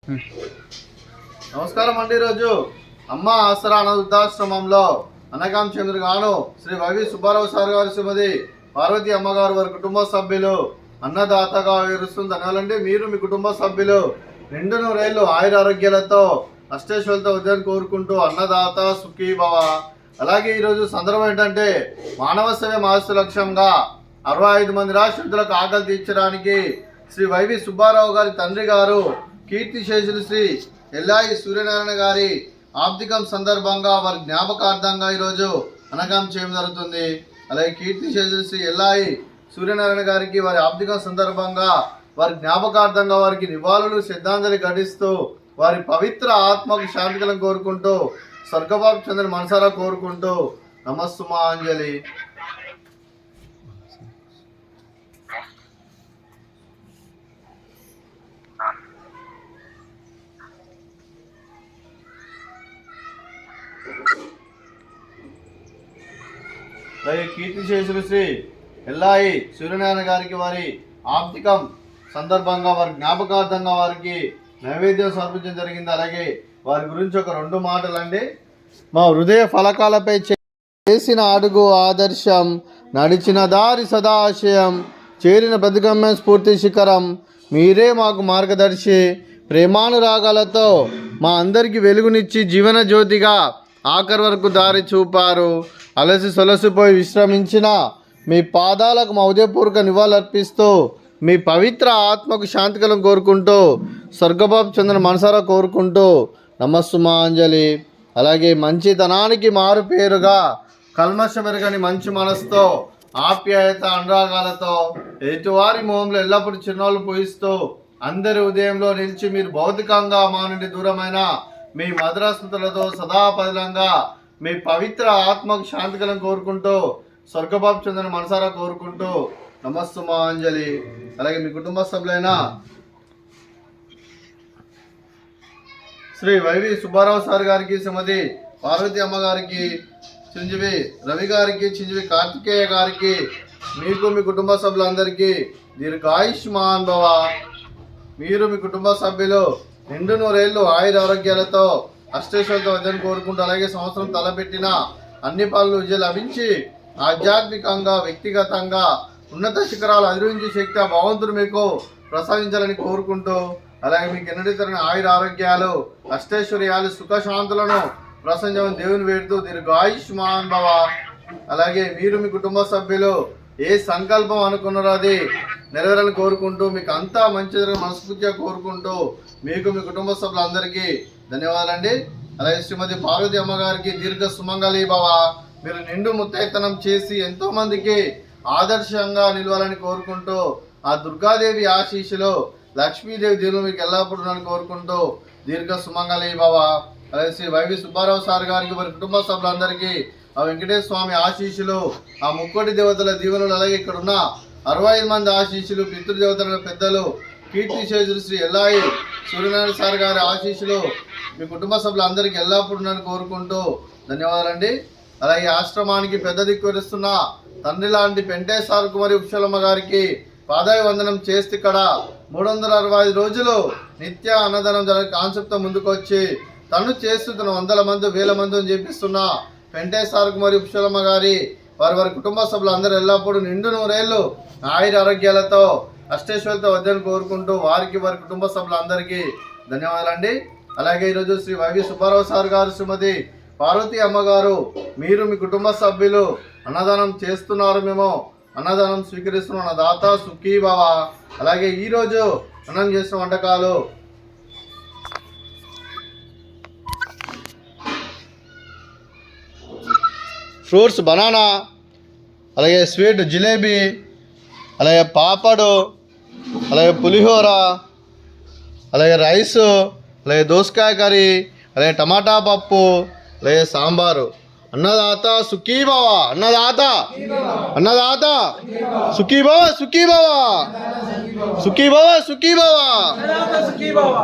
నమస్కారం అండి. ఈరోజు అమ్మ ఆసరా వృద్ధాశ్రమంలో అనగాం చంద్రగాను శ్రీ వైవి సుబ్బారావు సార్ గారు, శ్రీమతి పార్వతి అమ్మగారు వారి కుటుంబ సభ్యులు అన్నదాతగా వివరిస్తుంది. అనాలండి మీరు మీ కుటుంబ సభ్యులు నిండు నూరేళ్లు ఆయురారోగ్యాలతో అష్టేశ్వరులతో ఉదయం కోరుకుంటూ అన్నదాత సుఖీ భవ. అలాగే ఈరోజు సందర్భం ఏంటంటే మానవ సేవ మాస్టర్ లక్ష్యంగా 65 మంది రాష్ట్రులకు ఆకలి తీర్చడానికి శ్రీ వైవి సుబ్బారావు గారి తండ్రి గారు కీర్తిశేషులు శ్రీ ఎల్లాయి సూర్యనారాయణ గారి ఆబ్దికం సందర్భంగా వారి జ్ఞాపకార్థంగా ఈరోజు అనగాం చేయడం జరుగుతుంది. అలాగే కీర్తిశేషులు శ్రీ ఎల్లాయి సూర్యనారాయణ గారికి వారి ఆబ్దికం సందర్భంగా వారి జ్ఞాపకార్థంగా వారికి నివాళులు శ్రద్ధాంజలి ఘటిస్తూ వారి పవిత్ర ఆత్మకు శాంతికలను కోరుకుంటూ స్వర్గబాబు చంద్ర మనసారా కోరుకుంటూ నమస్సుమాంజలి. కీర్తిశేషులు శ్రీ ఎల్లాయి సూర్యనారాయణ గారికి వారి ఆప్తికం సందర్భంగా వారి జ్ఞాపకార్థంగా వారికి నైవేద్యం సమర్పించడం జరిగింది. అలాగే వారి గురించి ఒక 2 మాటలండి. మా హృదయ ఫలకాలపై చేసిన అడుగు ఆదర్శం, నడిచిన దారి సదాశయం, చేరిన ప్రతిగమ్యం స్ఫూర్తి శిఖరం, మీరే మాకు మార్గదర్శి, ప్రేమానురాగాలతో మా అందరికీ వెలుగునిచ్చి జీవన జ్యోతిగా ఆఖరి వరకు దారి చూపారు. అలసి సొలసిపోయి విశ్రమించిన మీ పాదాలకు మా ఉదయపూర్వక నివాళులర్పిస్తూ మీ పవిత్ర ఆత్మకు శాంతికలం కోరుకుంటూ స్వర్గబాబు చంద్ర మనసారా కోరుకుంటూ నమస్సుమాంజలి. అలాగే మంచితనానికి మారు పేరుగా కల్మషమెరగని మంచి మనసుతో ఆప్యాయత అనురాగాలతో ఎదుటివారి మోహంలో ఎల్లప్పుడూ చిరునవ్వులు పూయిస్తూ అందరి ఉదయంలో నిలిచి మీరు భౌతికంగా మా నుండి దూరమైన మీ మధురస్మృతులతో సదాపదిలంగా మీ పవిత్ర ఆత్మకు శాంతికలను కోరుకుంటూ స్వర్గబాబు చంద్ర మనసారా కోరుకుంటూ నమస్సుమాంజలి. అలాగే మీ కుటుంబ సభ్యులైన శ్రీ వైవి సుబ్బారావు సార్ గారికి, శ్రీమతి పార్వతి అమ్మ గారికి, చిరంజీవి రవి గారికి, చిరంజీవి కార్తికేయ గారికి, మీకు మీ కుటుంబ సభ్యులందరికీ దీర్ఘాయుష్మాన్ భవ. మీరు మీ కుటుంబ సభ్యులు నిండు నూరేళ్లు ఆయురారోగ్యాలతో అష్టేశ్వరులతో వద్దని కోరుకుంటూ అలాగే సంవత్సరం తలపెట్టిన అన్ని పనులు విజయం లభించి ఆధ్యాత్మికంగా వ్యక్తిగతంగా ఉన్నత శిఖరాలు అధిరోహించే శక్తి ఆ భగవంతుడు మీకు ప్రసాదించాలని కోరుకుంటూ అలాగే మీకు ఎన్నడీ తరగని ఆయుర ఆరోగ్యాలు అష్టైశ్వర్యాలు సుఖశాంతులను ప్రసంజమని దేవుని వేడుతూ దీర్ఘాయుష్మాన్ భవ. అలాగే మీరు మీ కుటుంబ సభ్యులు ఏ సంకల్పం అనుకున్నారో అది నెరవేరాలని కోరుకుంటూ మీకు అంతా మంచి మనస్ఫూర్తిగా కోరుకుంటూ మీకు మీ కుటుంబ సభ్యులందరికీ ధన్యవాదాలండి. అలాగే శ్రీమతి పార్వతి అమ్మగారికి దీర్ఘ సుమంగళి భవ. మీరు నిండు ముత్తైతనం చేసి ఎంతో మందికి ఆదర్శంగా నిలవాలని కోరుకుంటూ ఆ దుర్గాదేవి ఆశీస్సులు లక్ష్మీదేవి దేవులు మీకు ఎల్లప్పుడూ కోరుకుంటూ దీర్ఘ సుమంగళి భవ. అలాగే శ్రీ వైవి సుబ్బారావు సార్ గారికి వారి కుటుంబ సభ్యులందరికీ ఆ వెంకటేశ్వర స్వామి ఆశీస్సులు, ఆ ముక్కోటి దేవతల దీవెనలు, అలాగే ఇక్కడ ఉన్న 65 మంది ఆశీస్సులు, పితృదేవతల పెద్దలు కీర్తిశేషులు శ్రీ ఎల్లాయి సూర్యనారాయణ సార్ గారి ఆశీస్సులు మీ కుటుంబ సభ్యులందరికీ ఎల్లప్పుడూ కోరుకుంటూ ధన్యవాదాలండి. అలాగే ఆశ్రమానికి పెద్ద దిక్కువరిస్తున్న తండ్రి లాంటి పెంటేశ్వర కుమారి ఉక్షలమ్మ గారికి పాదాయ వందనం చేస్తే ఇక్కడ 365 రోజులు నిత్య అన్నదానం జరిగే కాన్సెప్ట్తో ముందుకు వచ్చి తను చేస్తున్న 100 మంది 1000 మంది అని చెప్పిస్తున్న పెంటేశ్వర కుమారి ఉక్షలమ్మ గారి వారి కుటుంబ సభ్యులు అందరూ ఎల్లప్పుడూ నిండు నూరేళ్లు ఆయుర ఆరోగ్యాలతో అష్టేశ్వరులతో వద్దని కోరుకుంటూ వారికి వారి కుటుంబ సభ్యులందరికీ ధన్యవాదాలండి. అలాగే ఈరోజు శ్రీ వైవి సుబ్బారావు సార్ గారు, శ్రీమతి పార్వతి అమ్మగారు, మీరు మీ కుటుంబ సభ్యులు అన్నదానం చేస్తున్నారు, మేము అన్నదానం స్వీకరిస్తున్నాం, దాత సుఖీ భవ. అలాగే ఈరోజు అన్నం చేసిన వంటకాలు ఫ్రూట్స్ బనానా, అలాగే స్వీట్ జిలేబీ, అలాగే పాపడు, అలాగే పులిహోర, అలాగే రైసు, అలాగే దోసకాయ కర్రీ, అలాగే టమాటా పప్పు, అలాగే సాంబారు. అన్నదాత సుఖీ భవ, అన్నదాత అన్నదాత సుఖీ భవ, సుఖీ భవ, సుఖీ భవ, సుఖీ భవ.